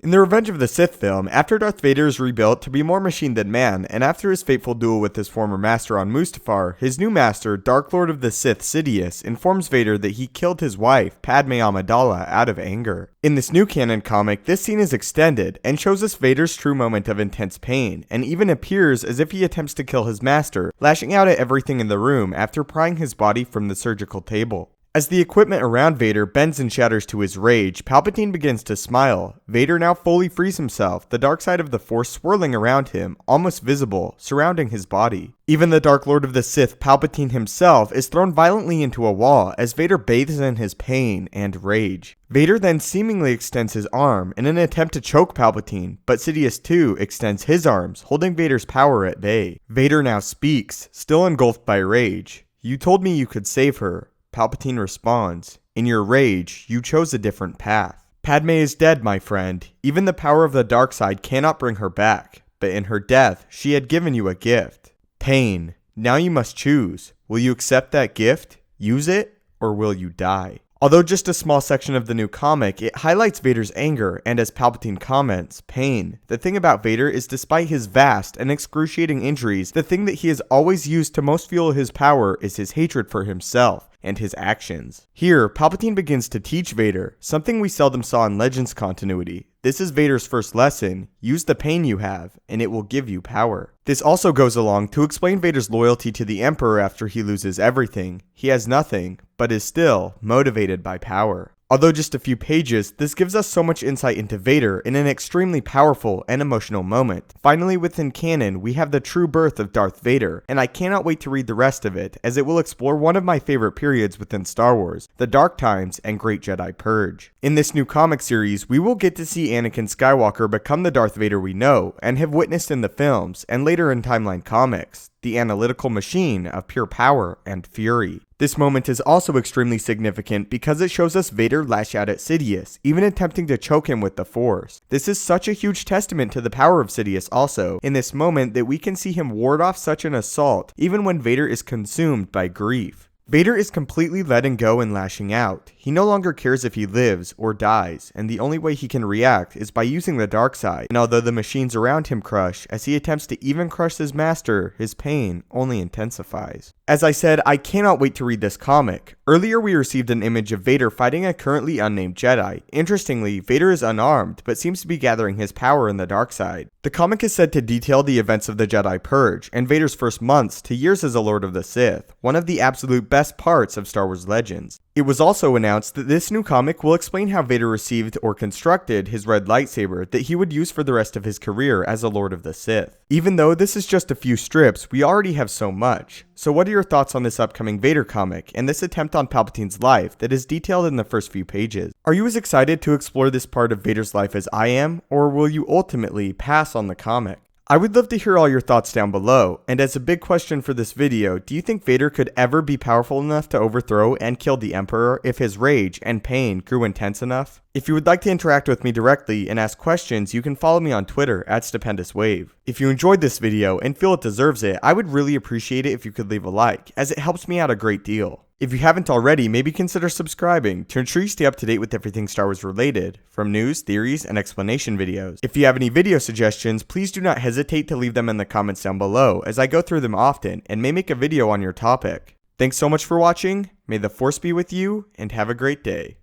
In the Revenge of the Sith film, after Darth Vader is rebuilt to be more machine than man, and after his fateful duel with his former master on Mustafar, his new master, Dark Lord of the Sith Sidious, informs Vader that he killed his wife, Padme Amidala, out of anger. In this new canon comic, this scene is extended, and shows us Vader's true moment of intense pain, and even appears as if he attempts to kill his master, lashing out at everything in the room after prying his body from the surgical table. As the equipment around Vader bends and shatters to his rage, Palpatine begins to smile. Vader now fully frees himself, the dark side of the Force swirling around him, almost visible, surrounding his body. Even the Dark Lord of the Sith, Palpatine himself, is thrown violently into a wall as Vader bathes in his pain and rage. Vader then seemingly extends his arm in an attempt to choke Palpatine, but Sidious too extends his arms, holding Vader's power at bay. Vader now speaks, still engulfed by rage. "You told me you could save her." Palpatine responds, "In your rage, you chose a different path. Padme is dead, my friend. Even the power of the dark side cannot bring her back. But in her death, she had given you a gift. Pain. Now you must choose. Will you accept that gift, use it, or will you die?" Although just a small section of the new comic, it highlights Vader's anger, and as Palpatine comments, pain. The thing about Vader is despite his vast and excruciating injuries, the thing that he has always used to most fuel his power is his hatred for himself and his actions. Here, Palpatine begins to teach Vader, something we seldom saw in Legends continuity. This is Vader's first lesson: use the pain you have, and it will give you power. This also goes along to explain Vader's loyalty to the Emperor after he loses everything. He has nothing, but is still motivated by power. Although just a few pages, this gives us so much insight into Vader in an extremely powerful and emotional moment. Finally, within canon, we have the true birth of Darth Vader, and I cannot wait to read the rest of it, as it will explore one of my favorite periods within Star Wars, the Dark Times and Great Jedi Purge. In this new comic series, we will get to see Anakin Skywalker become the Darth Vader we know, and have witnessed in the films, and later in Timeline comics, the analytical machine of pure power and fury. This moment is also extremely significant because it shows us Vader lash out at Sidious, even attempting to choke him with the Force. This is such a huge testament to the power of Sidious also, in this moment, that we can see him ward off such an assault, even when Vader is consumed by grief. Vader is completely letting go and lashing out. He no longer cares if he lives or dies, and the only way he can react is by using the dark side. And although the machines around him crush, as he attempts to even crush his master, his pain only intensifies. As I said, I cannot wait to read this comic. Earlier we received an image of Vader fighting a currently unnamed Jedi. Interestingly, Vader is unarmed, but seems to be gathering his power in the dark side. The comic is said to detail the events of the Jedi Purge, and Vader's first months to years as a Lord of the Sith, one of the absolute best parts of Star Wars Legends. It was also announced that this new comic will explain how Vader received or constructed his red lightsaber that he would use for the rest of his career as a Lord of the Sith. Even though this is just a few strips, we already have so much. So what are your thoughts on this upcoming Vader comic, and this attempt on Palpatine's life that is detailed in the first few pages? Are you as excited to explore this part of Vader's life as I am, or will you ultimately pass on the comic? I would love to hear all your thoughts down below, and as a big question for this video, do you think Vader could ever be powerful enough to overthrow and kill the Emperor if his rage and pain grew intense enough? If you would like to interact with me directly and ask questions, you can follow me on Twitter at StupendousWave. If you enjoyed this video and feel it deserves it, I would really appreciate it if you could leave a like, as it helps me out a great deal. If you haven't already, maybe consider subscribing to ensure you stay up to date with everything Star Wars related, from news, theories, and explanation videos. If you have any video suggestions, please do not hesitate to leave them in the comments down below, as I go through them often and may make a video on your topic. Thanks so much for watching, may the Force be with you, and have a great day.